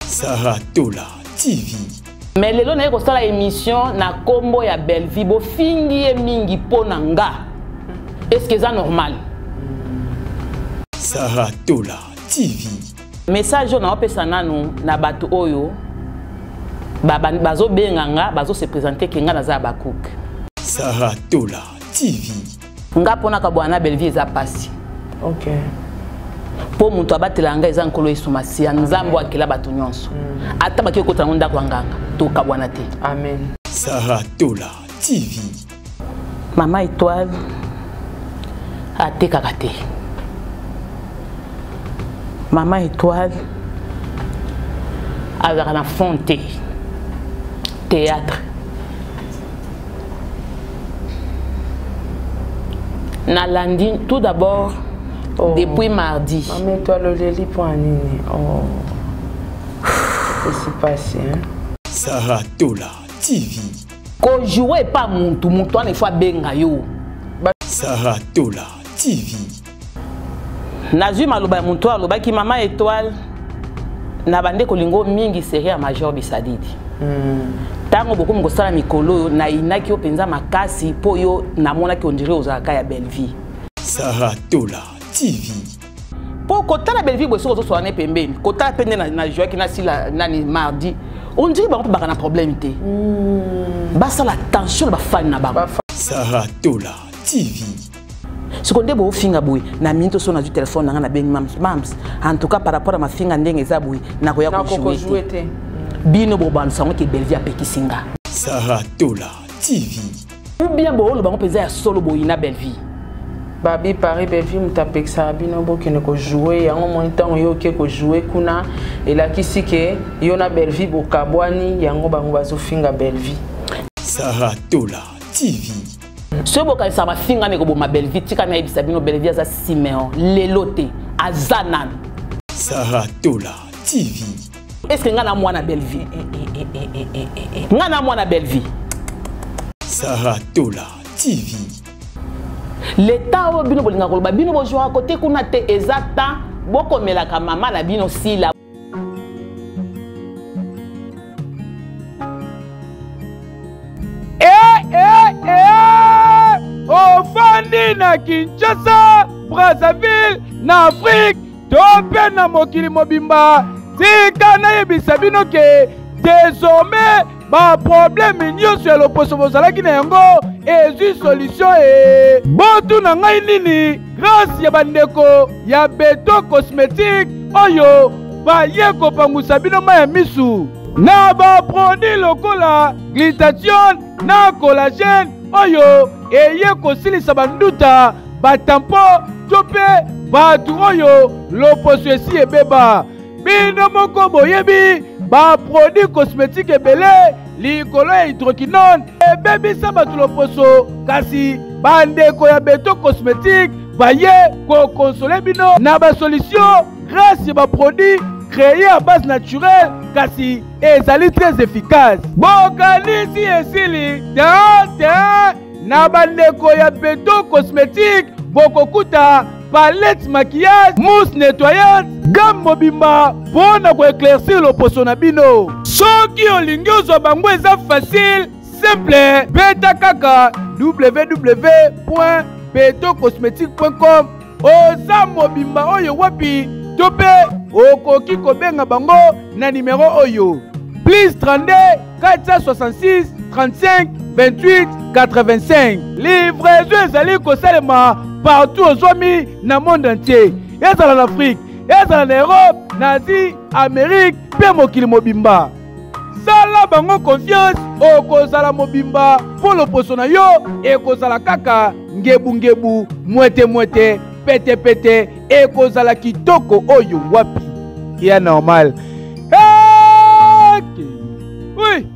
Saratola TV. Mais lelo na ko sala émission na kombo ya Belleville bo fingi e mingi ponanga. Est-ce que c'est normal? Saratola TV. Message na opesa nanu na bato oyo bazo benganga bazo se présenter kenga na za bakouk. Saratola TV. Nga pona ka bwana Belleville za pasi. OK. Po mutu abatelanga eza nkolo esumasi ya nzambo akela bato nyonso. Ata baki ko tanga kwa nganga to ka bwana te. Amen. Saratola TV. Mama Étoile ateka kate. Mama Étoile avec la fonte théâtre. Na lundi tout d'abord depuis mardi. Mama Étoile Leli pour Anini. Oh. C'est passé hein. Saratola TV. Ko jouer pas muntu ne fois benga yo. Saratola TV. Nazu maloba muntu aloba ki Mama Étoile na bande kolingo mingi série ya Major Bisadidi. Tango beaucoup ngosala mikolo na inaki yo penza makasi po yo na mona ki ondire ozaka ya Belleville. Saratola TV. Po kota la Belleville bo so so na pembeni. Kota pende na joie ki na sila nani mardi. On dirait ba ko na problème te. Basa la tension ba fan na ba. Saratola TV. Ce qu'on dit beau finga boui na minto so na du téléphone na ben mams en tout cas par rapport à ma finga ndenge za boui na ko ya ko jouer te bino bo ban sango ke Belleville apeki singa Saratola TV. Ou bien bo lo bango penza ya solo boui na Belleville Babi Paris Belleville mutapeki sa bino bo ke ne ko jouer yango montant yo ke ko jouer kuna ela kisike yo na Belleville bo kabwani yango bango bazo finga Belleville. Saratola TV. Ce boka sa ma finga ne ko bo ma Belleville tika na ibisa bino Belleville za Simeon lelote azanan. Saratola TV. Est-ce que ngana mwana Belleville ngana mwana Belleville Saratola TV. L'état o bino bolinga ko ba bino bo joa côté kuna te exacta boko melaka mama na bino sila. Ofandi na Kinshasa, Brazzaville, na Afrique, tope na mokili mobimba. Tika na yebisa bino ke désormais ba problème nyonso ya loposo bozalaki na yango ezwi solution e. Botu na ngai nini grâce ya bandeko ya Beto Cosmétique oyo baye kopangusa bino ma ya misu na ba produit lokola glutathione na collagène oyo eye kosilisa banduta batampo to mpe batu oyo loposo esi ebeba. Bino moko boyebi ba produit cosmétique ebele likolo ya hydroquinone ebebisa batu loposo kasi bandeko ya Beto Cosmétique baye kokonsole bino na basolution grâce ya ba produit créé à base naturelle kasi ezali très efficace. Bokanisi esili te na bandeko ya Beto Cosmétique bokokuta palette maquillage, mousse nettoyante, gamme mobimba pona ko éclaircir loposo na bino. Soki olingi ozwa bango eza facile, simple, beta kaka www.betocosmetique.com. Oza mobimba oyo wapi to pe okoki kobenga bango na numéro oyo +32 466 35 28 85. Livraison ezali kosalema partout aux zomi na monde entier. Ezala en Afrique, ezala en Europe, na Asie, Amérique, pe mokili mobimba. Sala bango confiance okozala mobimba po loposo na yo ekozala kaka ngebu mwete pete ekozala kitoko oyo wapi ya normal. Oui.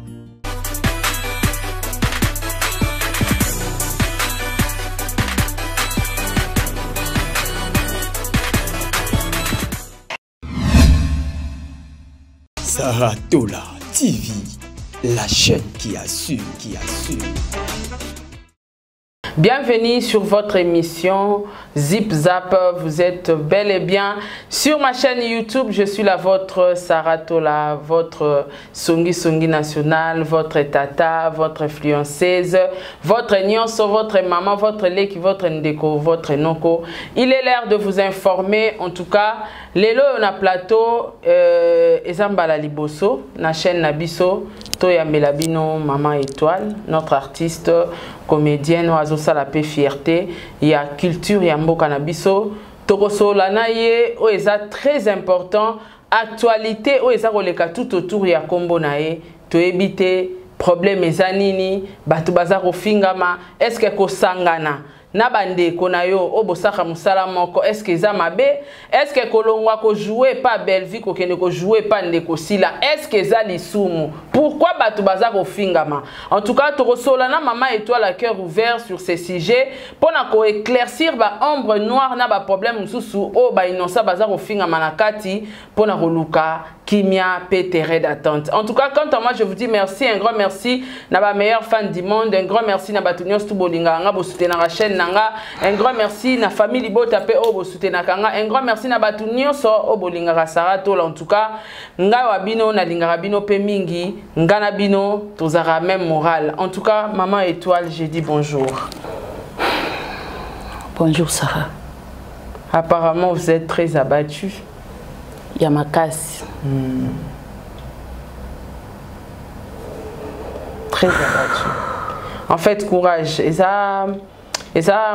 Saratola TV, la chaîne qui assure. Bienvenue sur votre émission Zip Zap. Vous êtes bel et bien sur ma chaîne YouTube. Je suis la votre Sarah Tola, votre Songi national, votre tata, votre influenceuse, votre nyonso, votre maman, votre leki, votre ndeko, votre noko. Il est l'heure de vous informer. En tout cas, lelo on a plateau Ezambala Liboso, na chaîne Nabiso, Toya Melabino, Maman Étoile, notre artiste, comédienne, oiseau la paix fierté, il y a culture, il y a mboka na biso, tokoso la naie, o eza très important, actualité, o eza koleka tout autour ya kombo nae, to ebite, problème eza nini, batu baza kofingama, est-ce que ko sangana? Na bande konayo obosaka musala moko est-ce que za mabe est-ce que kolongwa ko jouer pas Belleville ko kene ko jouer pas ndeko sila est-ce que za lisumu pourquoi batu baza ko fingama en tout cas tokosola na Maman Étoile à cœur ouvert sur ces sujets pour na ko éclaircir ba ombre noire na ba problème mususu o ba innocent baza ko fingama na kati pour na koluka kimia péteré d'attente. En tout cas, quant à moi, je vous dis merci, un grand merci na ba meilleur fan du monde, un grand merci na batunion stubolinga nga bo soutenir la chaîne nanga, un grand merci na famille libo tapé o bo soutenir kanga, un grand merci na batunion so o bolinga Sarah Tola. En tout cas, nga wabino na linga bino pe mingi, nga na bino tozara même morale. En tout cas, Maman Étoile, j'ai dit bonjour. Bonjour Sarah. Apparemment, vous êtes très abattue. Yamakasi. Très abattu. En fait, courage. Et ça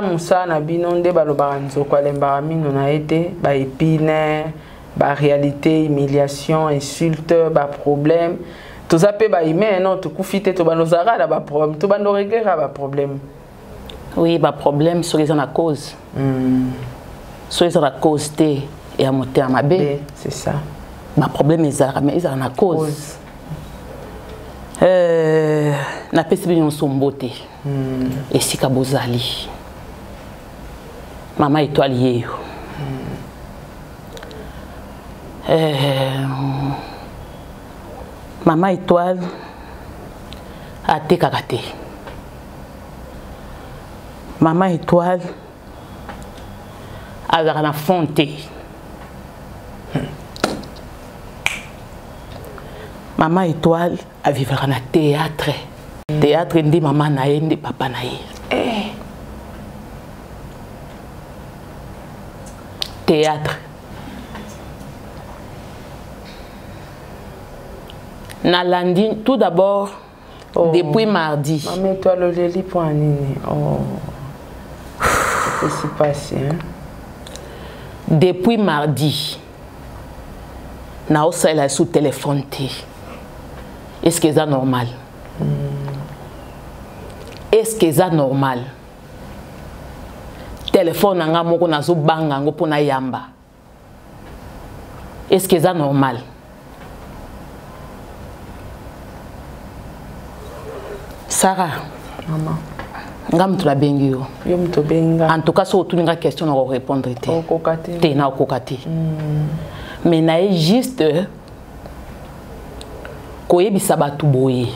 Moussa Nabino nde balobaranzo kwa lembara mino na été ba épine, ba réalité, humiliation, insulte, ba problème. Tout ça peut ba ime non to kufite to banozara da ba problème, to bando regera ba problème. Oui, ba problème sur les en cause. Sur les en cause té et à monter à ma baie. C'est ça. Ma problème est mais ils en a cause. Na pesi bien son beauté. Et si kabozali. Maman Étoile yeyo. Maman Étoile a te kakate. Maman Étoile a la fonte. Maman Étoile a vivre dans le théâtre. Théâtre ndi maman nae ndi papa nae. Théâtre. Nalandi tout d'abord depuis mardi. Maman Étoile le lit pour anini. Oh. C'est passé hein. Depuis mardi. Na osala sous téléphone. Est-ce que c'est normal? Est-ce que c'est normal? Téléphone nanga moko nazo banga ngo pona yamba. Est-ce que c'est normal? Sarah, maman. Ngam tu la bengi yo. Yo mto benga. En tout cas, si tu n'as question à répondre te. Okokate. Te na okokate. Mais na juste koyebisa batu boye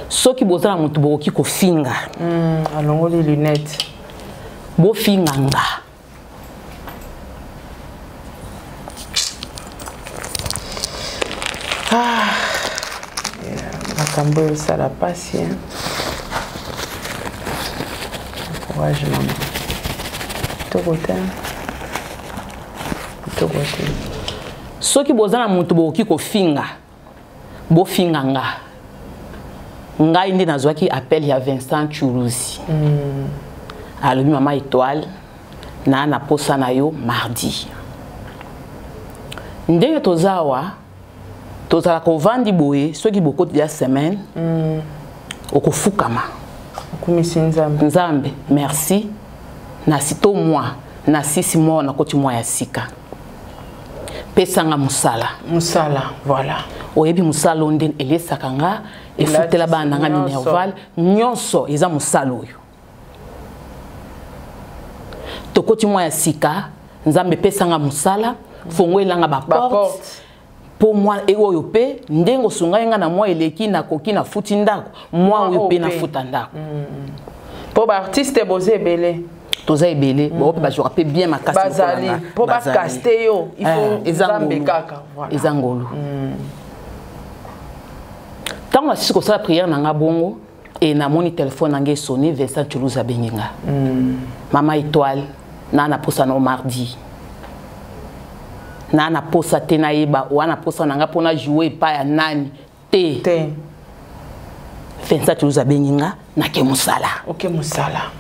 soki bozala mutu boki ko finga alongo les lunettes bo finga nga makambo ça la patient courage maman tokote soki bozala mutu boki ko finga bo finga nga ngai ndi nazwaki appel ya Vincent Churuzi alobi Maman Étoile na posa na yo mardi ndenge tozawa tozala kovandi boye soki bokoti ya semaine okofukama okumisi nzambe nzambe merci na sito moi na 6 mois na koti mois ya sika pesanga musala voilà oyebi musala onde elesaka nga efutela bana nga minerval nyonso eza musala oyo tokoti mois ya sika nzambe pesanga musala fongo elanga ba porte pour moi et oyo pe ndengo sunga nga na moi eleki na koki na futi ndako moi oyo pe na futa ndako pour ba artiste bozé belé toza ebele bo pe ba jouer pe bien makasi bazali pour ba caster yo il faut zambe kaka voilà ezangolo tant que si ko sala prière na nga bongo et na moni téléphone nangé sonné Vincent Chuluza benginga mama étoile na posa no mardi na posa te na yeba wana posa nanga pona jouer pa ya nani te Vincent Chuluza benginga na ke musala OK musala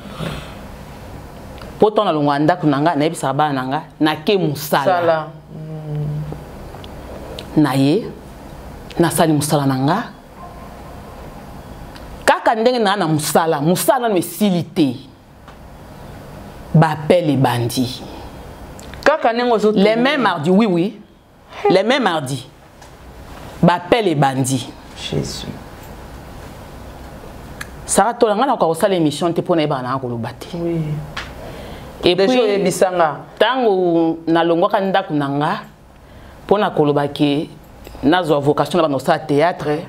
poto na longwa ndako nanga na yebisa ba nanga na ke musala na ye na sali musala nanga kaka ndenge na musala no esilité ba appel les bandits kaka nengo zo les mêmes mardis oui les mêmes mardis ba appel les bandits Jésus ça to nga na ko sala émission te pona ba na ko lobate oui et puis ebisanga tango na longwa ka ndako nanga pona ko lobake nazo vocation na ba no sa théâtre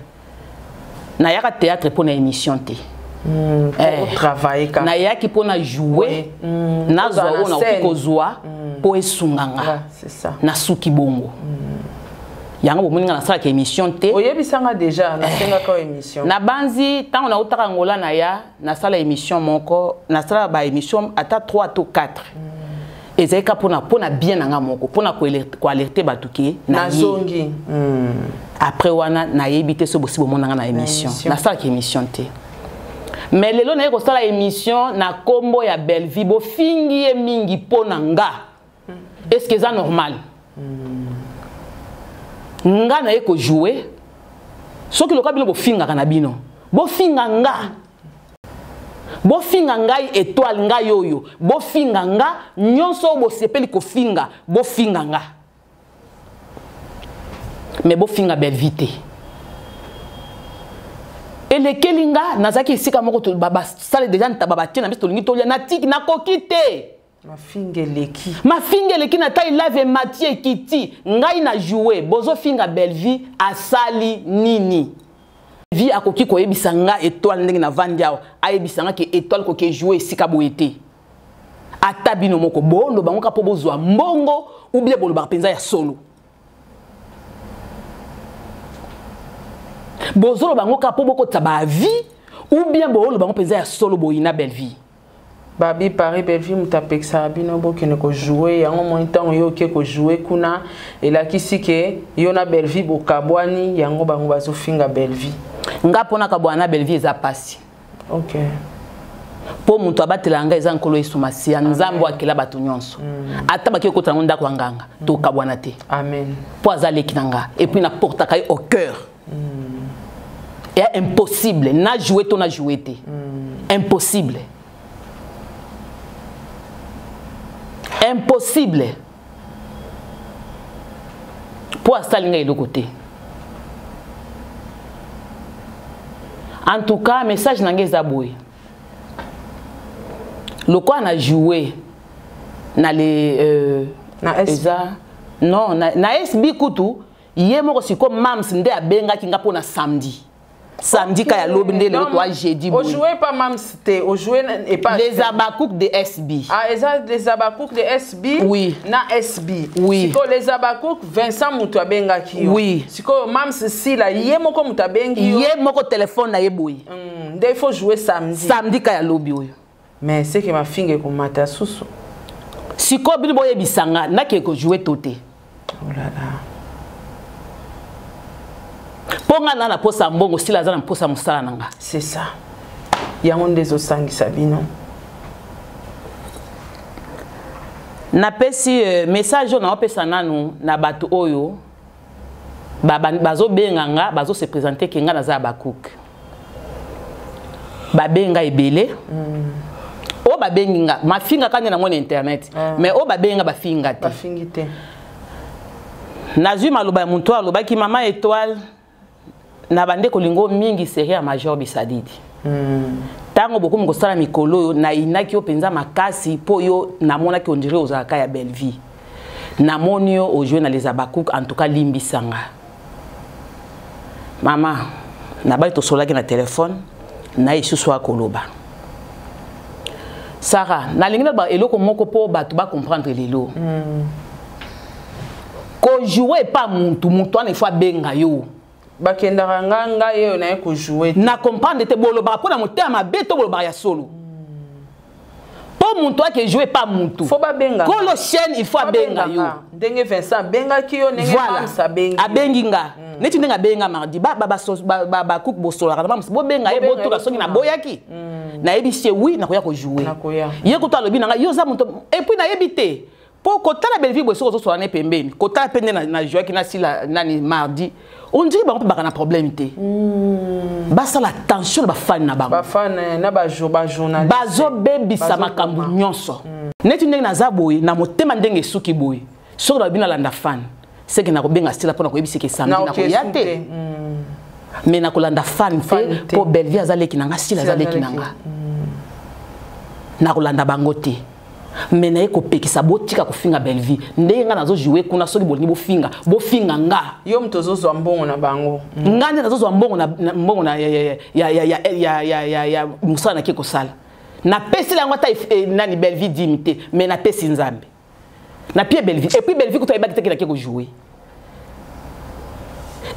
na yaka théâtre pour na émission te pour travailler quand na yaki pour na jouer na zo na okozwa pour esunganga c'est ça na suki bongo yanga bomuninga na sala ka émission te oyebisanga déjà na senga ka émission na banzi tant na utaka ngola na ya na sala émission moko na sala ba émission ata 3 to 4 ezeka pona bien nanga moko pona ko alerter batuki na zongi après wana na yebité so bosi bomona na émission na sala ki émission te mais lelo na ko sala émission na kombo ya Belleville bo fingi e mingi pona nga est-ce que ça normal nga na ko jouer soki loka bino bo finga kana bino bo finga nga bo finga ngai étoile nga yoyo bo finga nga nyonso bo sepeli ko finga bo finga nga mais bo finga Belleville et le kelinga nazaki isika moko to baba sale déjà ntababa tina biso lingi to na tiki na kokite ma fingeleki na taille lave Mathieu kiti ngai na jouer bozo finga Belleville asali nini vie akoki ko yebisa nga étoile ndenge na vandiao ayebisa nga ke étoile ko ke jouer sika boyete atabino moko bolo bango ka po bozwa mbongo ou bien bolo ba penza ya solo bozolo bango ka po boko taba vie ou bien bolo bango penza ya solo boyina Belleville babi Paris Belleville mutapekisa bino bokene ko jouer yango monitant yo ke ko jouer kuna elakisi ke yo na Belleville bokabwani yango bango bazofinga Belleville nga pona kabwana Belleville za pasi OK po mutu abatela nga eza nkolo esumasi ya nzambo akela batu nyonso ata baki ko tanga ndako nganga to kabwana te amen po azaleki nanga et puis na porta kai au cœur et impossible na jouer to na jouer te impossible impossible pour asalinga de côté. En tout cas, message n'angé zaboué. Le quoi on a joué na les non na SB kutu yemo ko siko mams nde abenga kinga pona samedi. Samedi ka ya lobi nde le to jeudi. On jouait pas mams te, on jouait et pas les abakouk de SB. Ah, les abakouk de SB. Oui. Na SB. Oui. Siko les abakouk Vincent mutu abenga ki. Oui. Siko mams si la yemo ko mutu abengi yo. Yemo ko téléphone na yeboui. Nde il faut jouer samedi. Samedi ka ya lobi oyo. Mais c'est que ma fille ko mata susu. Siko bilbo yebisanga na ke ko jouer toté. Oh là là. Ponga na posa mbongo sila za na posa musala nanga. C'est ça. Yango ndezo sangi sabino. Na pesi message na opesa nanu na bato oyo bazo benganga bazo se présenter kenga na za bakouk. Ba benga ebele. O ba benga mafinga kanya na mona internet. Mais o ba benga ba finga te. Ba fingite. Nazui maloba muntu aloba ki mama étoile na bande kolingo mingi série ya Major Bisadidi. Tango beaucoup mo sala mikolo na inaki openza makasi po yo na mona ki ondire ozaka ya Belleville. Na monio o jouer na les abakouk en tout cas limbisanga. Maman, na ba to sola na téléphone, na isu so akoloba. Sarah, na lingina ba eloko moko po ba to ba comprendre lelo. Ko jouer pas muntu ane fa benga yo. Ba kendara nga yo na ko jouer. Na comprendre te boloba po na motema beto boloba ya solo. Po muntu ake jouer pas muntu. Faut ba benga. Ko lo chaîne il faut benga yo. Ndenge Vincent benga ki yo ndenge femme sa benga. Abenginga. Neti ndenge benga mardi ba cook bo sola ba bo benga e bo to ka soki na boyaki. Na ebisi oui na koya ko jouer. Ye ko to alobi na yo za muntu et puis na yebité. Pour kota la belle vie bo so so na pembeni. Kota pende na joie ki na sila nani mardi. On dit ba na problème té. Ba ça la tension ba fan na ba. Ba fan na ba journaliste. Ba zo bebi sa makambu nyonso. Neti ndenge na za boy na motema ndenge suki boy. So na bina landa fan. C'est que na ko benga stila pona ko yebisi ke samedi na ko yate. Mais na ko landa fan te pour belle vie azale ki nanga stila azale ki nanga. Na ko landa bangote. Mais na ko pekisa botika ko finga belle vie. Ndenga nazo jouer kuna soki bolingi bo finga nga. Yo mtozo zo mbongo na bango. Ngande nazo zo mbongo na ya musana ke ko sala. Na pesi la ngota nani belle vie dimité mais na pesi nzambe. Na pied belle vie et puis belle vie ko to ebaki te ki ko jouer.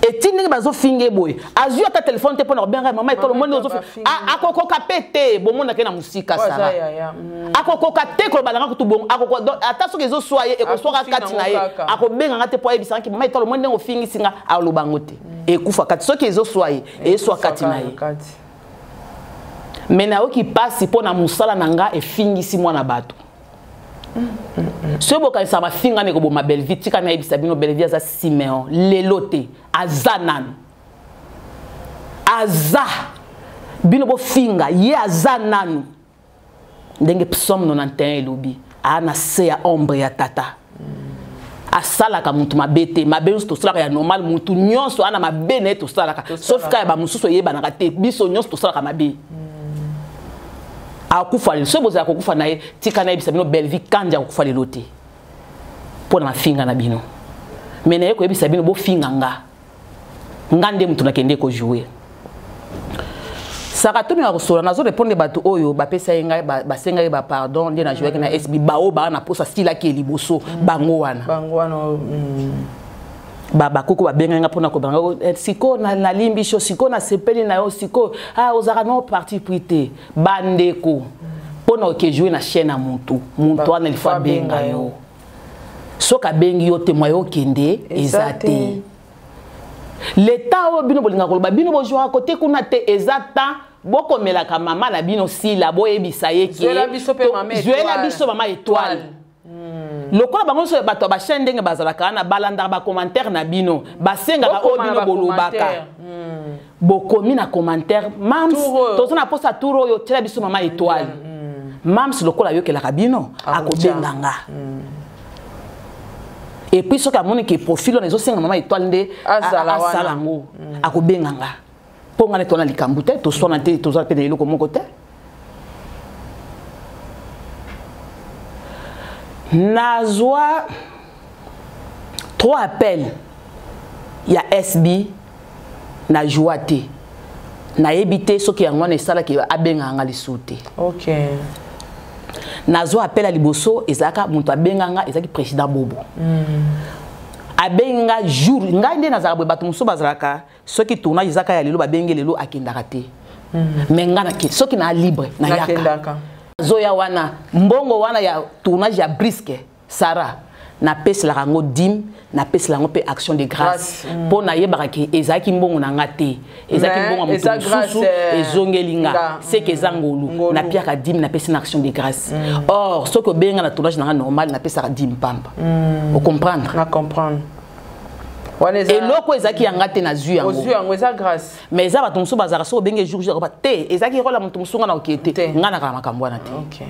Et tini bazo finge boy. Azu ata téléphone te pona benga maman et tout le monde ozo akoko kapete bo mona ke na musika sara. Akoko kate ko balanga kutu bon akoko ata so kezo soye e ko soka kati na ye. Ako benga ngate po ebisa ki maman et tout le monde ngo fingi singa a lo bangote. E kufa kati so kezo soye e so kati na ye. Mais na o ki passe pona musala nanga e fingi si mwana bato. Ce boka ça va finga ne ko bo ma belle vie tika na ebisa bino belle vie za Simeon lelote azanan aza bino bo finga ye azanan ndenge psaume 91 elobi ana se ya ombre ya tata asala ka muntu mabete mabelu to sala ya normal muntu nyonso ana mabene to sala ka sauf ka ba mususu ye banaka te biso nyonso to sala ka mabe akufa le so boza akufa na ye tika na ebisa bino belle vie kanja akufa le lote pona mafinga na bino mais na ye ko ebisa bino bo finga nga ngande mutu na kende ko jouer saka to na kosola nazo répondre bato oyo ba pesa yenga ba senga ye ba pardon ndi na jouer na SB bao ba na posa stila ke liboso bango wana baba koko ba benga nga pona ko banga siko na limbisho siko na sepeli na yo siko ozaka no parti prité bandeko pona ke jouer na chaîne na muntu ana il faut benga yo soka bengi yo témoin yo kende ezate l'état o bino bolinga koloba bino bo jouer à côté kuna te ezata boko melaka mama na bino sila bo ebisa ye ki Zuela biso mama étoile lokola bango so bato ba chaîne ndenge bazalaka na balanda ba commentaire na bino basenga ba o bino bolobaka bokomi na commentaire mams tozo na posa turo yo tela biso mama étoile mams lokola yo kelaka bino akobenga nga et puis ce que amoni ke profil on ezo senga mama étoile nde azala ngo akobenga nga ponga ne tona likambu te to sona te to za pe eloko moko te nazwa 3 appels ya SB na joate na ebité soki yango na sala ki abenga nga lisute. OK. Nazwa appel à liboso ezaka muntu abenga nga ezaki président Bobo. Abenga jour ngande nazaka bwe bato muso bazalaka soki tournage ezaka ya lelo babenge lelo akendaka te. Mais ngana ke soki na libre na yaka. Zoya wana mbongo wana ya tournage ya brisque Sarah na pesi la rango dim na pesi la ngope action de grâce pour na yebaka ki ezaki mbongo na ngate ezaki mbongo mutu susu ezongelinga c'est que zangolu na piaka dim na pesi na action de grâce or ce que benga na tournage na normal na pesi la dim pamba vous comprendre na comprendre et loko ezaki yangate na zu yango eza grâce mais za bato musu bazaka so benge jour ba te ezaki rola mutu musunga na okete ngana kala makambo na te OK.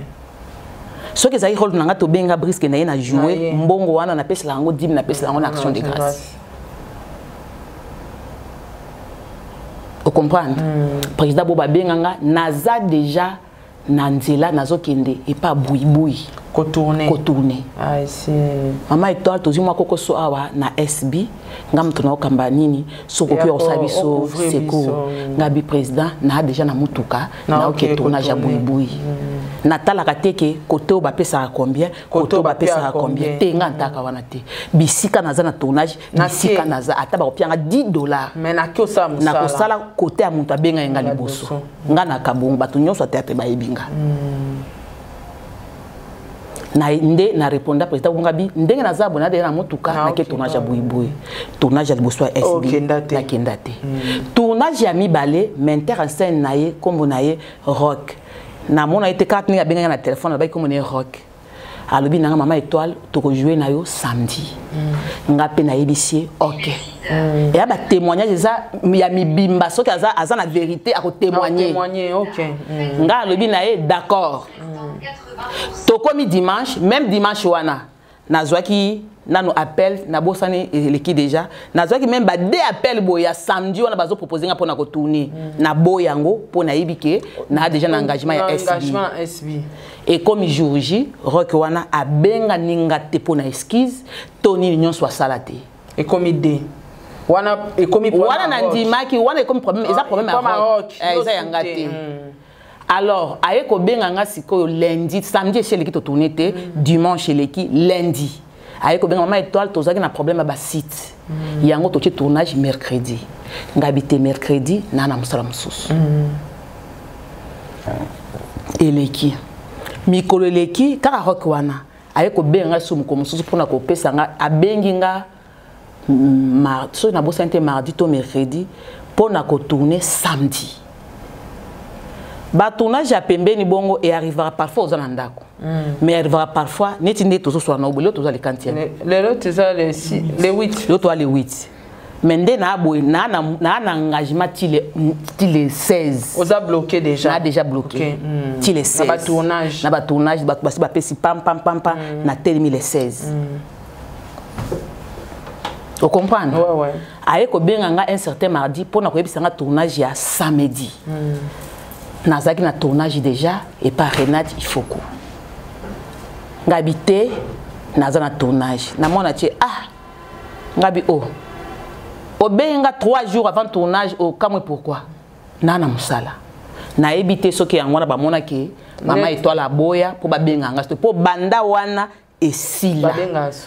Ce que ça y rôle na ngato benga brisque na ye na jouer mbongo wana na pesa lango dim na pesa lango na action de grâce. Vous comprenez? Président Boba benga nga naza déjà na nzela nazo kende et pas boui boui. Kotourner. Ah, ici. Maman Étoile, tous moi koko so awa na SB, ngam tuna okamba nini, sokopi osabiso seko, ngabi président na déjà na mutuka, na ok tournage boui. Na talaka teke côté o ba pesa combien, côté o ba pesa combien, te ngantaka wana te. Bisika naza na tournage, bisika naza ata ba opianga $10. Mais na ko sa musala. Na ko sala côté a muntu abenga nga liboso. Nga na kabongo batu nyonso théâtre ba ebinga. Na répondre président Ngabi ndenge na za bona de na motuka na ke tournage ya boui tournage ya liboso ya SB na kendate tournage ya mibale m'inter en scène naye kombo naye rock na mona été carte ni abenga na téléphone ba kombo naye rock alobi na Maman Étoile to ko jouer na yo samedi nga pe na yebisi OK et ba témoignage za ya mibimba soki aza na vérité a ko témoigner OK nga alobi na ye d'accord. Tokomi dimanche, même dimanche wana, nazwaki nano appel na bosani leki déjà, nazwaki même ba deux appels boya samedi wana bazo proposer nga pona ko tourner na boyango pona yibike na déjà na engagement ya SB. Et comme jour J, rock wana abenga ninga te pona esquisse, toni nyon soit salate. Et comme idée. Wana et comme wana na ndimaki wana comme problème, eza problème à rock. Eza yangate. Alors, aye ko benga nga siko lundi, samedi chez l'équipe tourner té, dimanche chez l'équipe lundi. Aye ko benga Maman Étoile tozaki na problème ba site. Yango to tournage mercredi. Ngabité mercredi na musala mususu. Et l'équipe mikolo l'équipe kaka rock wana. Aye ko benga sumu ko mususu pona ko pesa nga abengi nga mardi, na bosante mardi to mercredi pona ko tourner samedi. Ba tournage à pembeni bongo et arrivera parfois aux andako. Mais arrivera parfois neti nde tozo so na obolo tozo le quantième. Les autres ça les 8. L'autre les 8. Mais ndé na boy na engagement ti les 16. Oza bloqué déjà. Na déjà bloqué. Ti les 16. Na ba tournage ba pesi pam na termine les 16. Vous comprenez? Ouais. Aye ko benga nga un certain mardi pour na ko yebisa nga tournage ya samedi. Nazaki na tournage déjà et par Renate Ifoko. Ngabité naza na tournage. Na mona tie ngabi obenga 3 jours avant tournage au kamwe pourquoi? Nana musala. Na ebité soki yango na ba mona ke Maman Étoile a boya pour ba benga nga pour banda wana esila.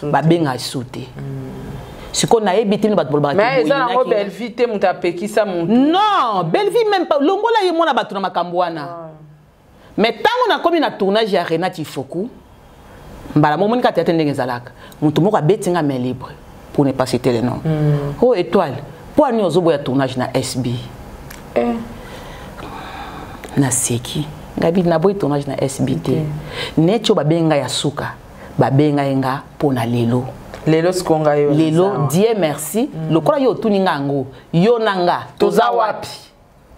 Ba benga soute. Si qu'on a évité nous battre mais ils ont belle vie te muta peki ça mon non belle vie même pas longola ye mona battu na makambwana mais tant on a comme na tournage ya Renate Ifoku mbala momoni ka tete ndenge zalaka mutu moko abetinga main libre pour ne pas citer les noms oh Étoile pour ani ozobo ya tournage na SB na seki ngabi na boy tournage na SBT necho babenga ya suka babenga yenga pona lelo Lelo skonga yo. Lelo Dieu merci. Lokola yo tuninga ngo yo nanga toza wapi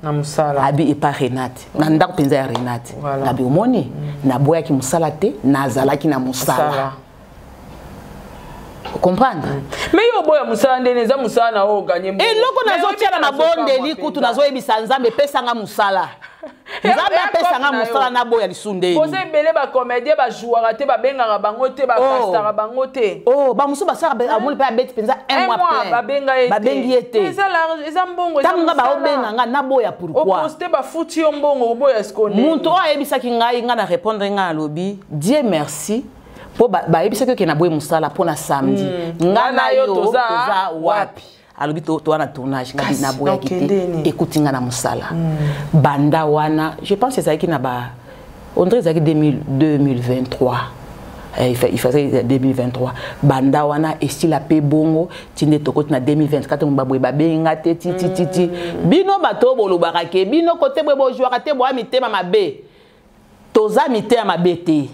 na musala. Abi e pa Renate. Na ndako penza ya Renate. Abi omoni na boya ki musala te na zalaki na musala. Vous comprenez? Mais yo boya musala ndeneza musala na o gagner. Et loko nazo tia na mabonde liku tunazo ebisa nzambe pesa nga musala. Nzambe pesa nga musala na boya lisunde. Pose belé ba comédien ba joueur te ba benga bango te ba castara bango te. Oh ba musu ba sara amuli pa beti penza un mois plein. Ba benga ete. Eza mbongo eza musala. Tanga ba obenga nga na boya pourquoi? O poste ba futi yo mbongo boya eskonde. Muntu o ebisa ki ngai nga na répondre nga lobi. Dieu merci. Po ba ebisa ke na boya musala pona samedi. Nga na yo toza wapi? alobi to wana tournage ngabi na boya kité écoute nga na musala banda wana je pense c'est ça qui na ba on dirait ça 2023 il faisait 2023 banda wana estila pe bongo tinde tokoti na 2024 mbabwe babenga te ti bino bato bolobaka ke bino côté bwe bo jouer te bo mitema mabe toza mitema mabe te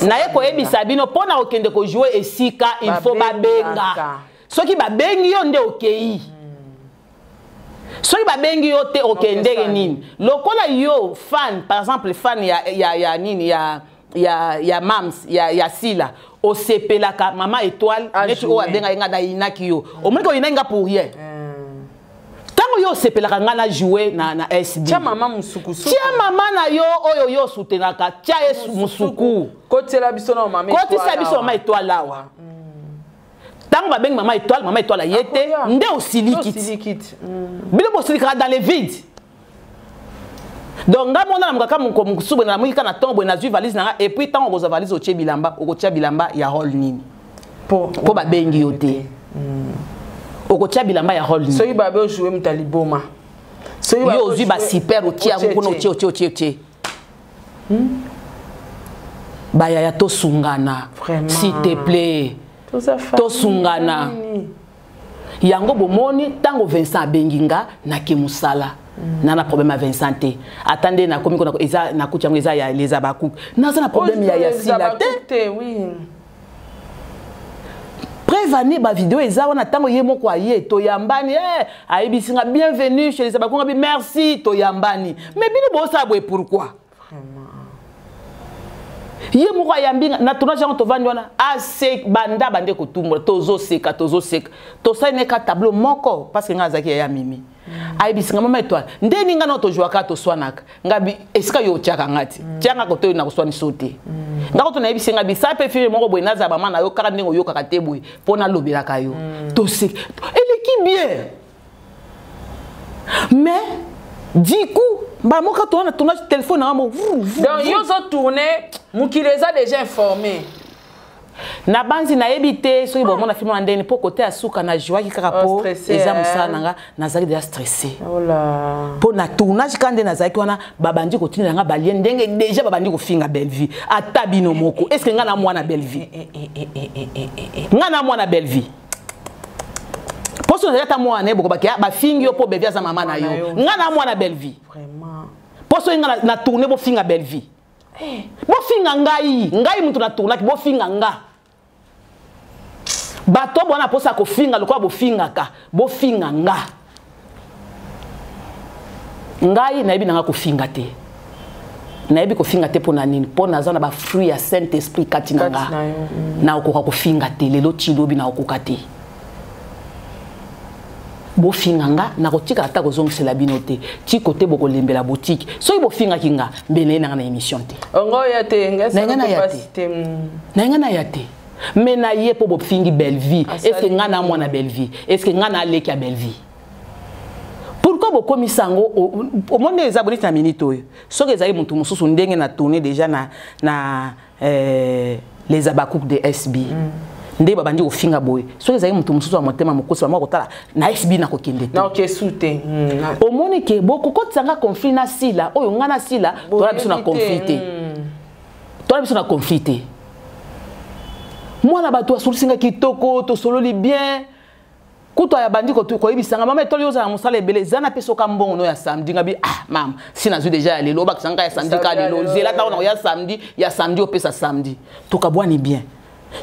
na ye ko ebisa bino pona okende ko jouer esika il faut babenga soki babengi yo nde okei soki babengi yo te okendeke nini lokola yo fan par exemple fan ya nini ya mams ya sila osepelaka Maman Étoile neti o abenga yenga da inaki yo omoni ko inanga pour rien tango yo sepelaka nga na jouer na SB. Tia maman musuku. Tia maman na yo oyo yo soutenaka. Tia musuku. Côté la biso na maman. Côté sa biso maman étoile lawa. Tant ba beng maman étoile yete nde osilikit. Bilo bosilikaka dans les vides. Donc nga mona mukaka musubu na mukika na tombo na zui valise na et puis tant okoza valise otie bilamba ya hall nini. Po ba bengi yo te. Okotia bilamba ya hall nini. So yiba be jouer mutaliboma. So yiba yo zui ba super otia kuna otie. Ba ya to sungana. S'il te plaît. To sungana. Yango bomoni tango Vincent benginga na kemusala. Nana problème à Vincent te. Attendez na komi kona eza na kutia eza ya les abakou. Na za na problème ya Yasila te. Oui. Prévenez ba vidéo eza wana tango yemo kwa ye to yambani ayibisinga bienvenue chez les abakou bi merci to yambani. Mais bino bo sa boye pourquoi? Vraiment. Ye moko yambinga na tournage en tovandi wana ase banda bande ko tumbo tozo seka to sa ne ka tableau moko parce que ngazaki ya mimi. Ayibisinga mama étoile ndeni nga no to jouaka to swanaka ngabi eska yo tiaka ngati tianga ko to na ko swani sote ngako to na yibisinga bi sa pe film moko boy naza ba mana yo kaka ndingo yo kaka teboy pona lobelaka yo to se elle qui bien mais du coup bah moi quand on a tourné téléphone donc ils ont tourné mukile les a déjà informé na banzi na ebité so ibo mona film ndeni po côté asuka na joie ki kaka po eza musana nga nazali déjà stressé oh là po na tournage quand nazali wana babandi ko tinela nga balien ndenge déjà babandi ko finga belle vie ata bino moko est-ce que nga na mwana belle vie nga na mwana belle vie poso na ta mwana eboko bakia ba fingi yo po belle vie za mama na yo nga na mwana belle vie vraiment poso nga na tourner bo finga belle vie bo finga ngai mutu na tourner bo finga nga bato bona posa ko finga lokwa bo finga ka bo finga nga ngai na yebi na ko finga te na yebi ko finga te pona nini pona za na ba fruit ya Saint Esprit katina nga na okoka ko finga te lelo chilobi na okoka te bo finga nga na kotika ata ko zongisela bino te ti côté boko lembela boutique so ibo finga kinga mbele na na émission te ngo ya te ngasa na ngana ya te mais na ye po bo fingi belle vie est-ce que nga na mwana belle vie est-ce que nga na leki ya belle vie pourquoi bo komisango au monde des abonnés na minute oyo so que ezali mutu mususu ndenge na tourner déjà na les abakouk de SB ndé babandi ko finga boy so ezali mutu mususu wa motema mokosi wa kotala na SB na kokende te na okesute au monde ke boko kotsanga conflit na sila oyo nga na sila to la biso na conflit to la biso na conflit moi na bato asulusinga kitoko to sololi bien kuto ya bandi ko yebisanga mama etoli yoza na musala ebele zana peso ka mbongo no ya samedi ngabi mam sina zu déjà ya lelo bakisanga ya samedi ka lelo zela ta ona ya samedi opesa samedi to ka bwani bien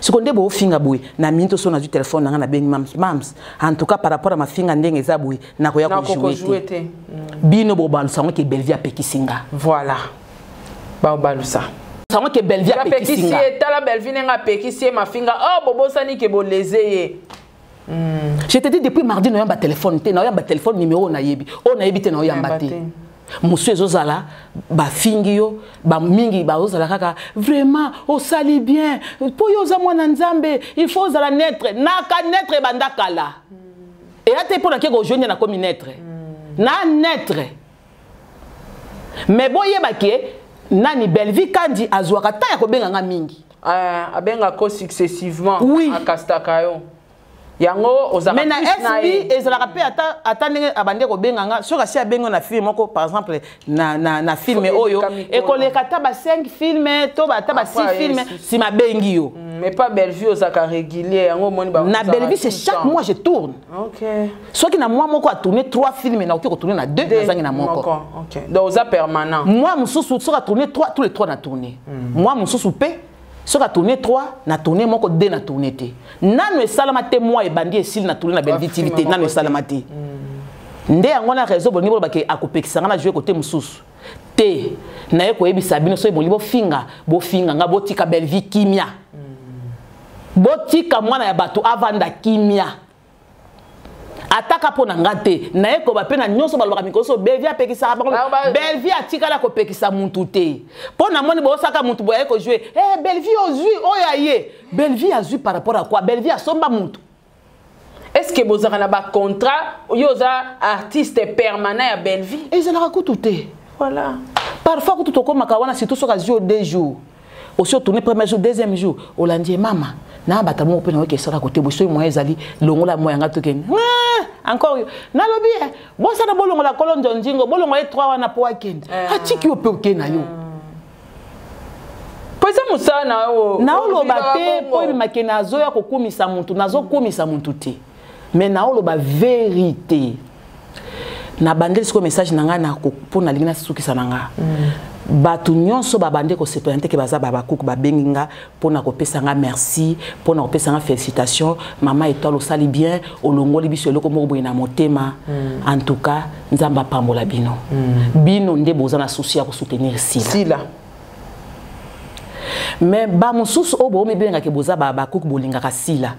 sikonde bo finga boy na minto so na du téléphone na bengi mams en tout cas par rapport à ma finga ndenge za boy na ko ya ko jouer te bino bo balu sango ke belvia pekisinga voilà ba balu ça sango ke belvia pekisinga tala belvie nga pekisi ma finga oh bobo sani ke bo lezeye je te dis depuis mardi na yamba téléphone te na yamba téléphone numéro na yebi o na yebi te na yamba te monsieur ezozala ba fingi yo ba mingi ba ozala kaka vraiment o sali bien po yo za mwana nzambe il faut zala naître na ka naître banda kala et ate pour na ke ko joindre na comme naître na naître mais boye baké nani belle vie kandi azwaka ta ya ko benga nga mingi abenga ko successivement oui. akastaka yo yango ozaka mais na SB ezalaka pe ata ndenge abande ko benga nga soka si abengo na film moko par exemple na film oyo ekoleka ta ba 5 films to ba ta ba 6 films si ma bengi yo mais pas belle vie ozaka régulier yango moni ba na belle vie c'est chaque mois je tourne OK soit qui na mois moko a tourné 3 films na ko tourner na 2 nazangi na moko OK donc oza permanent moi mususu soka tourner 3 tous les 3 na tourner moi mususu pe soka tourner 3 na tourner moko 2 na tourner te nanu esalama te moi e bandi esil na tourner na belle vitivité nanu esalama te nde yango na réseau boni bo bake akopekisanga na jouer côté mususu te na ye ko yebisa bino so eboli bo finga nga botika belle vie kimia botika mwana ya bato avanda kimia ataka pona ngate na eko ba pena nyonso balobaka mikoso Belvie apekisa ba Belvie atikala ko pekisa muntu te pona moni bo saka muntu boye ko jouer Belvie ozui oyaye Belvie azui par rapport à quoi Belvie asomba muntu. Est-ce que vous avez un contrat ou vous artiste permanent à Belvie? Et ça n'a tout. Voilà. Parfois, quand tu as un c'est tout ce que tu 2 jours. Aussi, tu tournes premier jour, deuxième jour. On l'a dit, maman, na batamu open que ça à côté. Vous soyez moyen zali, longola moyen gato ken. Encore, na lobby. Bon ça na bolongo la colonne jonjingo, bolongo les 3 wana po ken. Atiki ope ken na yo. Poisa musa na o. Na o lobate po bi makena zo ya kokumisa muntu, nazo kumisa muntu te. Mais na oloba vérité na bandeli ce message nanga na pour na lingina sukisa nanga batu nyonso ba bande ko se présenter ke baza ba kuku ba benginga pour na kopesa nga merci pour na kopesa nga félicitations maman Étoile osali bien olongoli biso eloko moko boye na motema en tout cas nzamba pambola bino bino nde boza na souci ya ko soutenir sila mais ba mosusu obo me benga ke boza ba kuku bolinga ka sila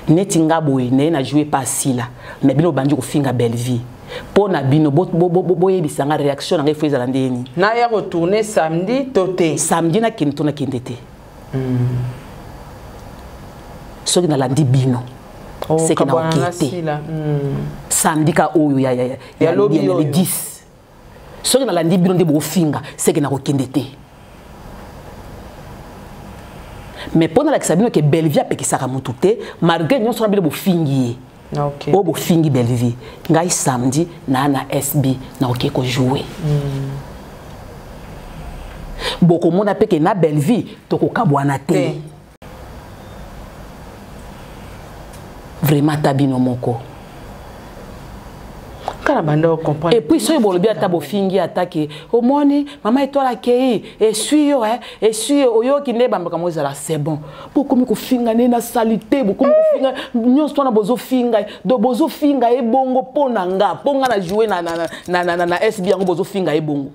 netinga boye ne na jouer pas sila mais bino bandi ko finga Belvie pour na bino boye bisanga réaction nga feza la ndeni na ya retourner samedi toté samedi na kinto na kindete so na landi bino c'est que na okete samedi ka oyo ya lobi le 10 so na landi bino nde bo finga c'est que na okendete. Mais pendant la sabino que Belvie a pekisaka mutu te malgré nous sommes bo fingi OK bo fingi Belvie ngai samedi na SB na OK ko jouer boko mona peke na Belvie to ko kabwana te vraiment tabino moko. Et puis si vous bien tabo fingi attaquer au moni maman Étoile akei et suis et suis oyo ki ne bamba kamo ezala c'est bon beaucoup mi ko finga na salité beaucoup mi ko finga nyonso na bozo finga do bozo finga e bongo pona nga ponga na jouer na SB yango bozo finga e bongo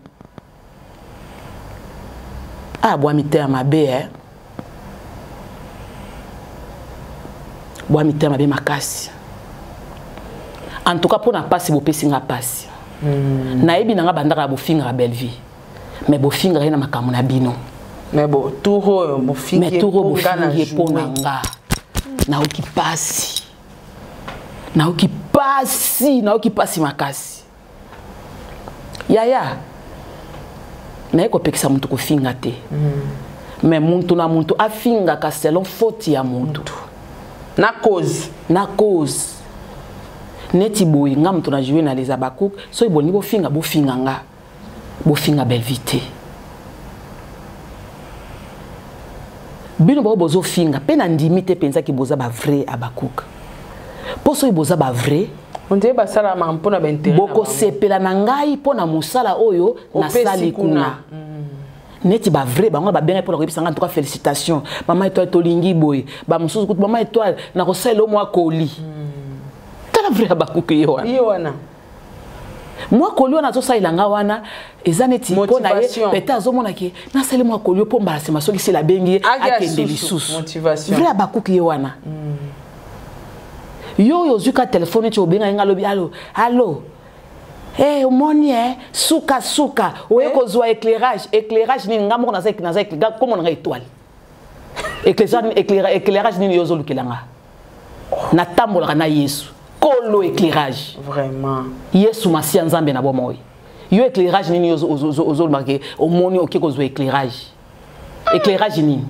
ah boa mi terme be boa mi terme be makasi. En tout cas, pour na passe, vous pouvez nga passe. Na ebi na nga bandaka bo finga Belvie. Mais bo finga na makamuna bino. Mais bo touro bo finga. Mais touro bo finga pona nga. Na oki passe. Na oki passe, na oki passe makasi. Yaya. Na eko pekisa muntu ko finga te. Mais muntu na muntu afinga ka selon faute ya muntu. Na cause. Na cause. Neti boy ngam to na jouer na les abakouk so iboni bo finga nga bo finga Belvie te bino bo bozo finga pe na ndimite penza ki boza ba vrai abakouk po so iboza ba vrai on te ba sala ma mpona ba intérêt boko sepela na ngai pona musala oyo na sali kuna neti ba vrai bango ba bien pour la en tout cas félicitations maman Étoile tolingi boy ba mususu kutu maman Étoile na ko sala mo akoli vrai abakuki yowana moi kolio na zo sa ilanga wana ezaneti pona ye peta zo mona ke na sele moi kolio po mbala sema soki c'est la bengi akende lisusu motivation vrai abakuki yowana yo zuka téléphone ti obenga ngalobi allo omoni suka oye ko zo éclairage ni ngamo na za comment na étoile éclairage ni yozo lukelanga na tambola na Yesu Kolo éclairage. Vraiment. Yesu masia nzambe na bomoy. Yo éclairage nini ozo marqué au moni OK ko zo éclairage. Éclairage nini.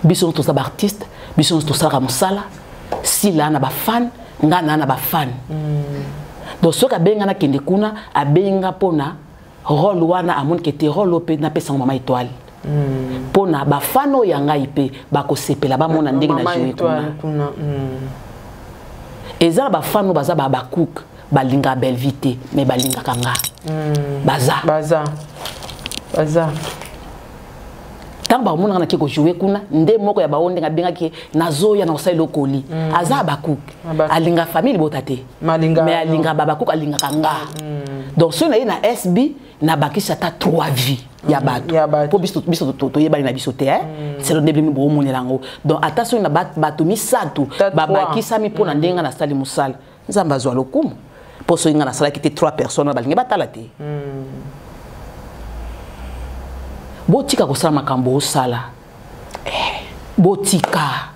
Biso to sa artiste, biso to sa musala, si la na ba fan, ngana na ba fan. Donc ce ka benga na kende kuna abenga pona rôle wana amon ke te rôle pe na pesa maman Étoile. Pona ba fano ya ngai pe ba ko sepela ba mona ndenge na jouer kuna eza ba fano baza ba cook ba linga Belvie te mais ba linga kanga baza tant ba mona na ke ko jouer kuna nde moko ya ba onde nga benga ke nazoya na osai lokoli aza ba cook alinga famille botate mais alinga ba cook alinga kanga donc so na SB na bakisa ta 3 vies ya bato po biso to yeba na biso te c'est le début bo monelango donc attention na bato misatu babakisa mi pona ndenga na sali musala nzamba zwa lokumu po so inga na sala ki te 3 personnes balinga batala te botika ko sala makambo osala botika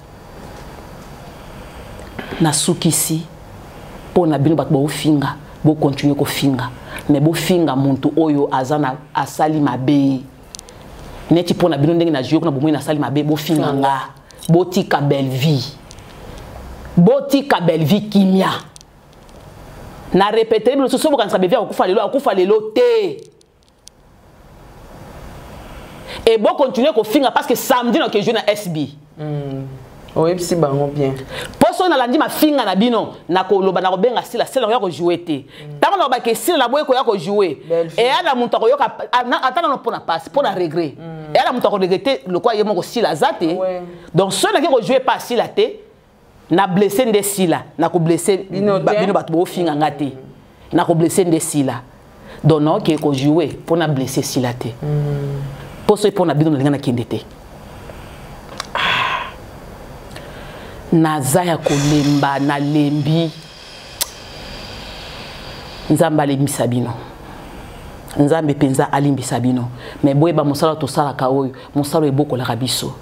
na sukisi pona bino bato bo finga bo continuer ko finga mais bo finga muntu oyo azana asali mabe neti pona bino ndenge na joko na bomwe na sali mabe bo finga nga botika belle vie kimia na répéter bino so bokanisa belle vie akufa lelo te et bo continuer ko finga parce que samedi na ke jour na SB oui si bango bien poso na landi ma finga na bino na ko loba na ko benga sila sela ko jouer te tango na ba ke sila na boye ko ya ko jouer et ala muntu ko yoka atana no pona passe pona regret et ala muntu ko regretter le quoi yemo ko sila zate donc ceux qui ko jouer pas sila te na blessé nde sila na ko blesser bino bato bo finga ngate na ko blesser nde sila donc non ke ko jouer pona blesser sila te poso pona bino na kende te nazaya kolemba na lembi nzamba limbisa bino nzambe penza alimbisa bino mais boyeba mosala to sala ka oyo mosala ebokola biso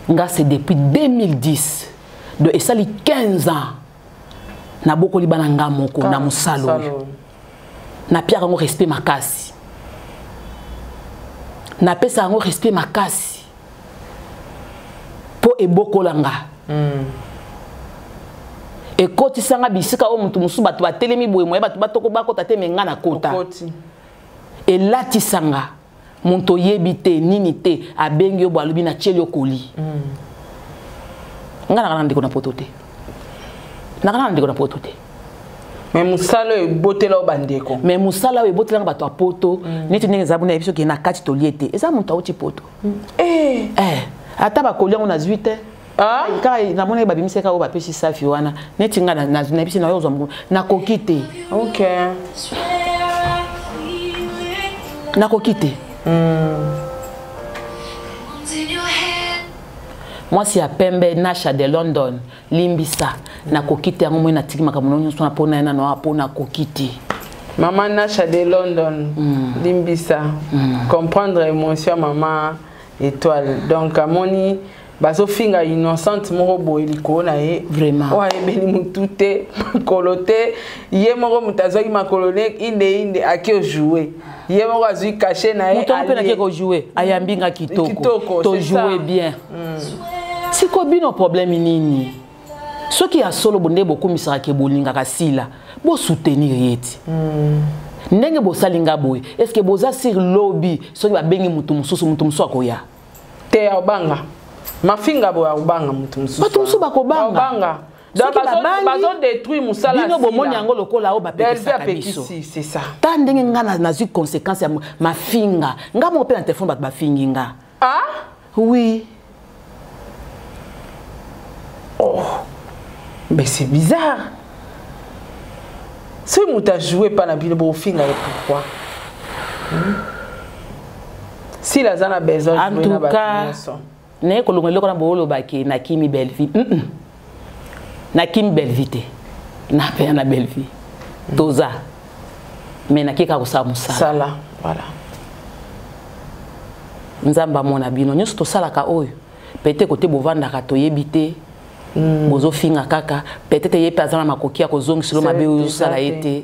nga c'est depuis 2010 de esali 15 ans na bokoli bana nga moko na mosala na pia ngo respect makasi na pesa ngo respect makasi et beaucoup langa et koti sanga bisika o mutu musu batu batelemi boye moye batu batoko bakota te menga na kota et lati sanga muntu yebite nini te abengi yo balubi na cheli okoli ngana kana ndiko na potote nakana ndiko na potote mais musala e botela obandeko mais musala e botela batu apoto neti ndenge zabuna ebiso ki na kati toliete eza muntu auti poto ata bakolia on a 18 car na mona ba bimiseka o ba pesi safi wana neti nga na bisi na yo zo na kokite OK na kokite moi si a pembe nasha de London limbisa na kokite yango mo na tiki makamono nyo na pona na no apona kokite maman nasha de London limbisa comprendre émotion maman étoile donc amoni baso finga innocente moko boeliko na ye vraiment o ayebeli mutute kolote ye moko mutazoki makolone inde ake jouer ye moko azui caché na ye muto pe na ke jouer ayambinga kitoko to jouer bien siko bino problème nini soki ya solo bonde bokumisaka ke bolinga kasila bo soutenir yeti ndenge bosalinga boy est-ce que boza sur lobby soki ba bengi mutu mususu akoya te obanga mafinga boya obanga mutu mususu bakobanga donc bazo détruire musala bino bomoni yango lokola o ba pekisa biso c'est ça ta ndenge nga na zu conséquence ya mafinga nga mo pe na téléphone ba fingi nga oui oh mais c'est bizarre. Si vous avez joué par la Bible, pourquoi? Si la zone a besoin de jouer, en tout cas, ne kolongelo kana bolo baki na kimi belle vie. Na kimi belle vie. Na pe na belle vie. Toza. Mais na kika ko sa musala. Sala, voilà. Nzamba mona bino nyuso to sala ka oyo. Pete kote bovanda ka toyebite. Bozo finga kaka peut-être yepe azana makoki ya kozongisilo mabe oyo sala ete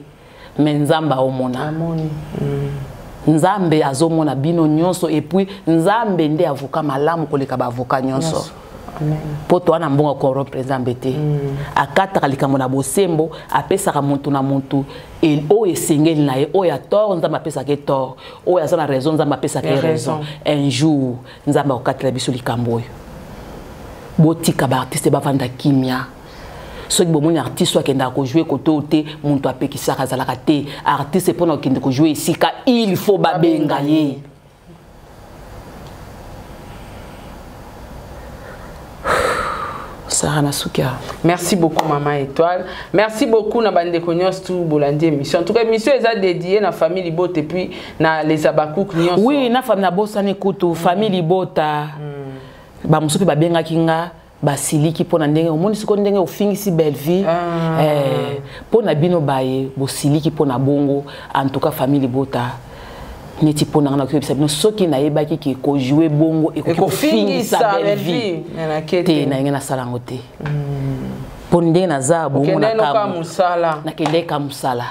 mais nzamba omona nzambe azomona bino nyonso et puis nzambe nde avoka malamu koleka ba avoka nyonso poto ana mbonga ko représenter te akata likambo na bosembo apesaka muntu na muntu et o esengeli na ye o ya tort nzamba apesa ke tort o ya zana raison nzamba apesa ke raison un jour nzamba okatela biso likambo oyo botika ba artiste ba vanda kimia soki bomoni artiste akenda ko jouer koto te muntu apekisaka zalaka te artiste pona okende ko jouer isika il faut babenga ye Sarah Nasuka. Merci beaucoup Maman Étoile. Merci beaucoup na bande konyos tout bolandi émission. En tout cas émission est dédiée na famille Libota et puis na les abakouk nyos. Oui, na famille na bossa ni kutu famille Libota. Ba musupi ba benga kinga ba siliki pona ndenge omoni siko ndenge ofingisi belle vie. Pona bino baye bo siliki pona bongo en tout cas famille Libota. Neti pona ngana ko bisa bino soki na yebaki ki ko jouer bongo et ko fingisa belle vie. Te na ngena sala ngote. Ponde na za bongo na musala. Na kende ka musala.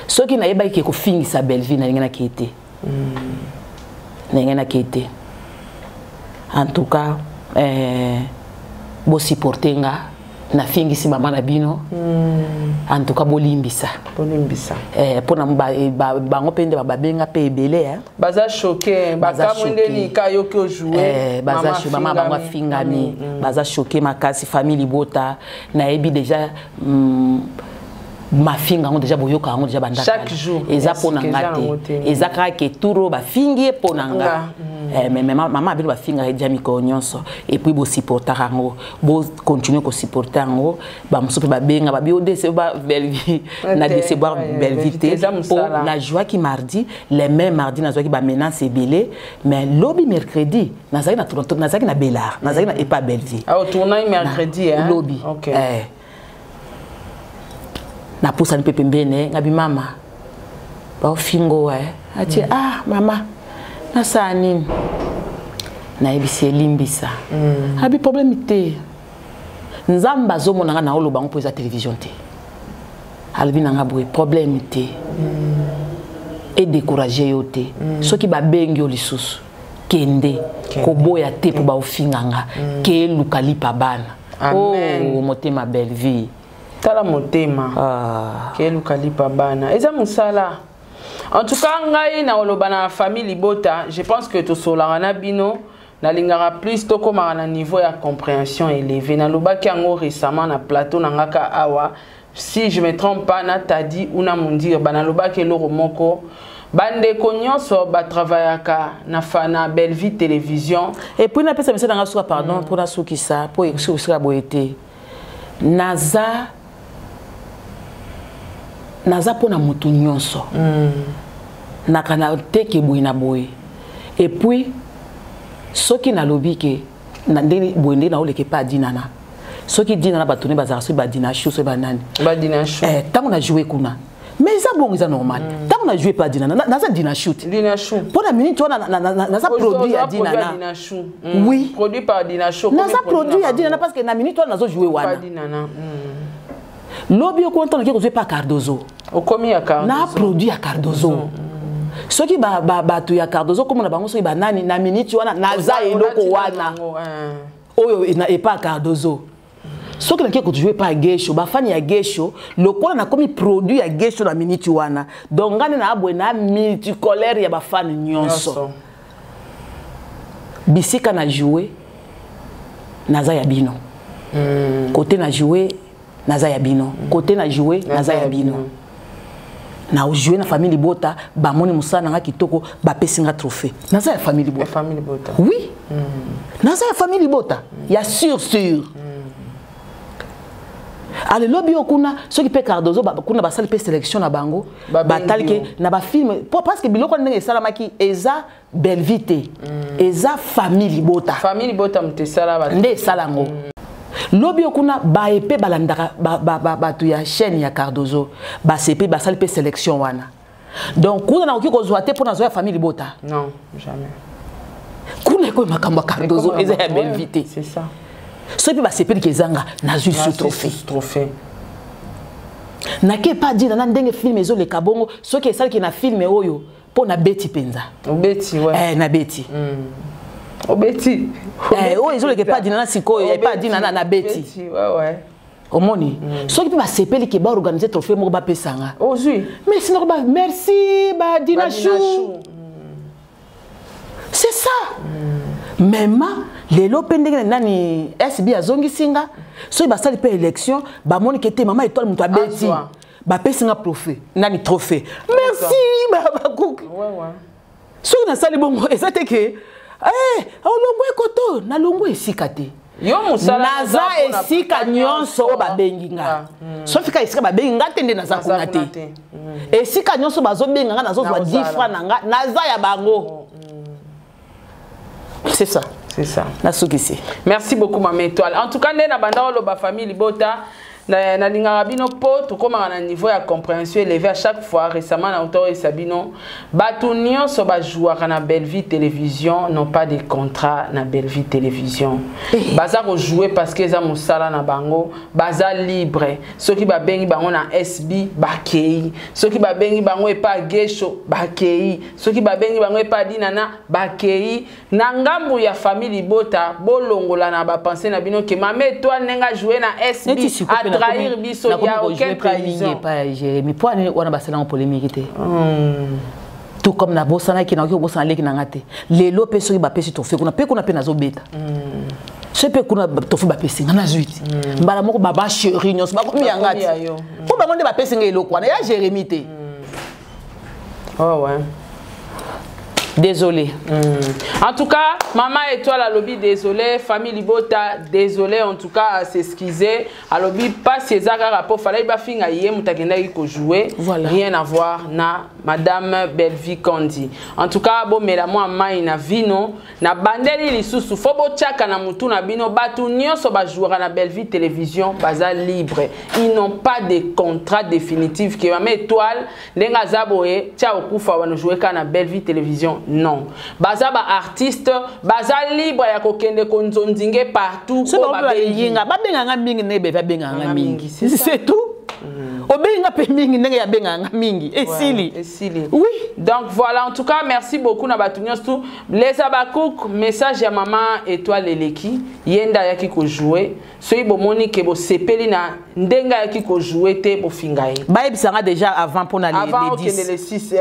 Soki na yebaki ki ko fingisa belle vie na ngena kete. Na ngena kete. En tout cas, bo supportenga na fingisi mama na bino. En tout cas bolimbisa. Bolimbisa. Pona bango pende ba benga pe ebele hein. Baza choqué, baka mwende ni kayo ko jouer. Baza choqué mama bango fingami, baza choqué makasi famille Libota na ebi déjà ma finga ngo déjà boyoka ngo déjà bandaka. Chaque jour. Eza pona ngate. Eza ka ke turo ba fingi pona nga. Mais maman bino ba finga déjà miko nyonso et puis bo supporter ngo, bo continuer ko supporter ngo, ba musupe ba benga ba bio décevoir belle vie, na décevoir belle vie pour la joie qui mardi, les mêmes mardi na joie qui ba menace belé, mais lobby mercredi, na zaki na Toronto, na zaki na Belard, na zaki na et pas belle vie. Ah au tournoi mercredi hein. Lobby. OK. Na pousa ni pepe mbene ngabi mama ba fingo ati mama na sani na ebisi limbisa abi problème te nzamba zo monanga na oloba ngo poza télévision te albi na ngabwe problème te et décourager yo te soki ba bengi lisusu kende ko boya te po ba ofinganga ke lukali pa bana. Oh motema belle vie tala motema kelu kalipa bana eza musala. En tout cas ngai na oloba na famille Libota, je pense que to solana bino na lingara plus to koma na niveau ya compréhension élevé na loba ki ngo récemment na plateau na ngaka awa, si je me trompe pas na tadi una mundir bana loba ke loro moko bande konyonso ba travaillaka na fana belle vie télévision et puis na pesa message nga soka pardon pour na soki ça pour expliquer boité naza pona mutu nyonso na kana teke boy na boy et puis soki na lobi ke na ndeni boyende na oleke pa dinana soki dinana batone bazara so ba dina chou so ba nani ba dina chou tango na jouer kuna mais ça bon ça normal tango na jouer pas dinana naza dina shoot pona minute wana naza produit ya dinana oui produit par dina chou naza produit ya dinana parce que na minute wana nazo jouer wana lobi o konta na ko jouer pas Cardozo o komi ya Cardozo na produit ya Cardozo soki ba tu ya Cardozo comme na bango so ba nani na minute wana naza eloko wana oyo na pas Cardozo soki na ko jouer pas Gesho ba fani ya Gesho lokola na komi produit ya Gesho na minute wana donc ngani na abwe na multicolore ya ba fani nyonso bisika na jouer naza ya bino côté na jouer naza ya bino côté na jouer naza ya bino na jouer na famille Libota ba moni musana nga kitoko ba pesinga trophée naza ya famille Libota oui naza ya famille Libota ya sûr ale lobby okuna soki pe Cardozo kuna ba sali pe sélection na bango ba talike na ba film parce que biloko ndenge salamaki eza belle vie eza famille Libota mte sala ba nde salango lobby okuna ba epé balandaka ba tu ya chaîne ya Cardozo ba CP ba sali pe sélection wana donc kuna na okiko zoate pour na zo ya famille Libota non jamais kuna ko makambo Cardozo eza ya belle vie c'est ça ce qui va se perdre kezanga na ju sous trophée na ke pas dire na ndenge film ezo le kabongo ce qui est ça qui na film oyo po na beti penza obeti ouais na beti obeti oyo ezo le pas dire na siko et pas dire na beti ouais omoni ce qui va se perdre ke ba organiser trophée mo ba pesanga ozui mais sinon ba merci ba dinachou c'est ça même lelo pendenge nani SB azongi singa so ba sali pe élection ba moni kete Maman Étoile mutu abeti ba pesinga nani trophée merci ba cook ouais so na sali bongo ezate ke olongo ekoto na longo esikate Yo musala naza esika nyonso babengi nga sauf ka esika babengi nga tende naza kuna te esika nyonso bazobenga nga nazo zwa 10 francs na nga naza ya bango c'est ça nasukisi. Merci beaucoup Maman Étoile. En tout cas ndena banda lo ba famille Libota na lingaka bino po tokoma na niveau ya compréhension élevé à chaque fois. Récemment na auteur Sabino batu nyonso ba jouer na Belle-Vie télévision n'ont pas de contrat na Belle-Vie télévision. Baza ko jouer parce que za musala na bango baza libre. Ceux qui ba bengi bango na SB bakei, ceux qui ba bengi bango e pa gesho bakei, ceux qui ba bengi bango e pa dinana bakei. Na ngambu ya famille Libota bolongola na ba penser na bino ke Maman Étoile nenga jouer na SB trahir biso ya aucun trahison pas Jérémy pour on a basé dans polémique tout comme na bosana ki na ki bosana leki na ngate lelo peso ki ba pesi to fe kuna pe kuna pe nazo beta chepe kuna to fe ba pesi na zuiti mbala moko baba chéri nyos ba ko mi ngati ko ba ngonde ba pesi ngelo kwa na ya Jérémy te oh ouais. Désolé. En tout cas, Maman Étoile à lobby désolé, famille Libota désolé en tout cas à s'excuser. À lobby pas ces rapport fallait pas finir hier mutakenda ko jouer. Voilà. Rien à voir na Madame Belle-Vie Kondi. En tout cas bon mais la moi mai na vino na bandeli lisusu fo bo tchaka na mutu na bino batu nyonso ba jouer na Belle-Vie télévision baza libre. Ils n'ont pas de contrat définitif que Maman Étoile ndenga zaboé tia okufa wana jouer na Belle-Vie télévision. Non. Baza ba artiste, baza libre ya kokende konzondinge partout. C'est ba benga, ba benga nga mingi nebe ba benga nga mingi. C'est tout. Obenga pe mingi ndenge ya benga nga mingi. Esili. Esili. Oui. Donc voilà, en tout cas, merci beaucoup na batunyos tout. Les abakouk, message ya Maman Étoile Eleki, yenda yaki ko jouer. Soyi bomoni ke bo sepeli na ndenga yaki ko jouer te bo fingaye. Ba ebisanga déjà avant pour na avant les 10. Les 6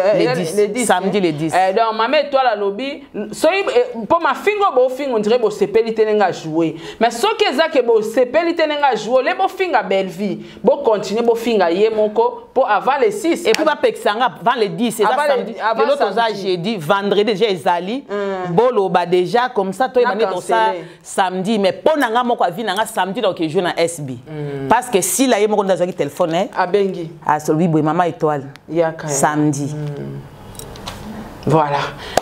les 10 samedi les 10. Donc Maman Étoile à lobby, soyi pour ma fingo bo fingo on dirait bo sepeli te nga jouer. Mais so ke za ke bo sepeli te nga jouer, le bo finga Belle-Vie. Bo continuer bo finga ye moko pour avant les 6. Et puis ba pexanga avant les 10, c'est ça samedi. L'autre ça j'ai dit vendredi déjà ezali. Bolo ba déjà comme ça toi ibani to ça samedi mais ponanga moko avina nga samedi donc je joue na SB. Parce que si la ye moko ndaza ki téléphone abengi à celui boy Maman Étoile samedi. Voilà.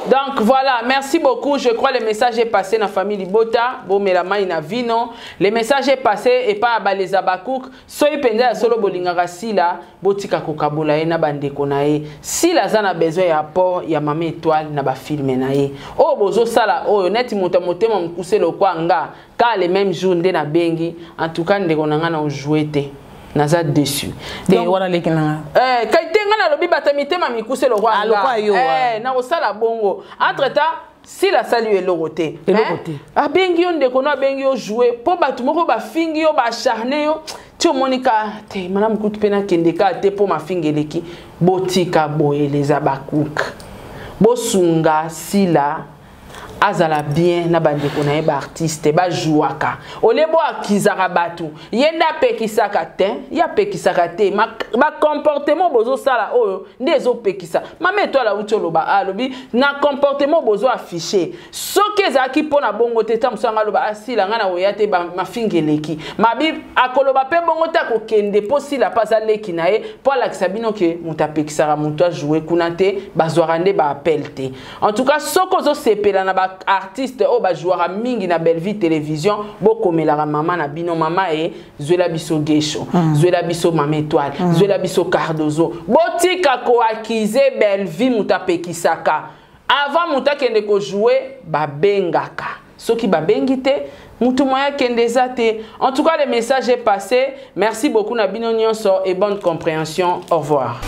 Donc voilà, merci beaucoup. Je crois que le message est passé dans la famille Libota. Bon, mais la main na vino. Le message est passé et pas à les abakouk. Soy penda solo bolingara si la botika kokabola na bande konae. Si la zana besoin ya port ya Maman Étoile na ba filmer nae. Oh bozo sala oh net motamote mon kuse lo kwanga. Car les mêmes jours ndé na bengi. En tout cas ndeko nanga na jouer te. Naza dessus. Donc voilà les kinanga. Kaitenga na lobi batamite ma mikuse lo kwanga. Na osala bongo. Entre temps si la salu est l'oroté. A bengi on de kono bengi yo jouer po batu moko ba fingi yo ba charné yo. Tio Monica te manam kutu pena kendeka te po ma fingeleki botika boye les abakouk. Bosunga sila azala bien na bande konaye ba artiste ba jouaka olebo akizaka batu yenda pekisaka te ya pekisaka te ma comportement bozo sala oyo ndezo pekisa Maman Étoile utolo ba alobi na comportement bozo afficher soke zaki pona bongo te tamsanga loba asila ngana oyate ba mafingeleki mabi akoloba pe bongo ta ko kende posila paza leki nae po la kisabino ke mutapekisaka mutu a jouer kunate bazwarande ba appel te en tout cas soko zo sepela na artiste o ba jouera mingi na Belle-Vie télévision bokomela maman na bino mama e zwela biso gesho zwela biso Maman Étoile zwela biso Cardozo botika ko akize Belle-Vie mutapekisaka avant mutakende ko jouer babengaka soki babengi te mutu moya kendeza te. En tout cas le message est passé. Merci beaucoup na bino nyonso et bonne compréhension. Au revoir.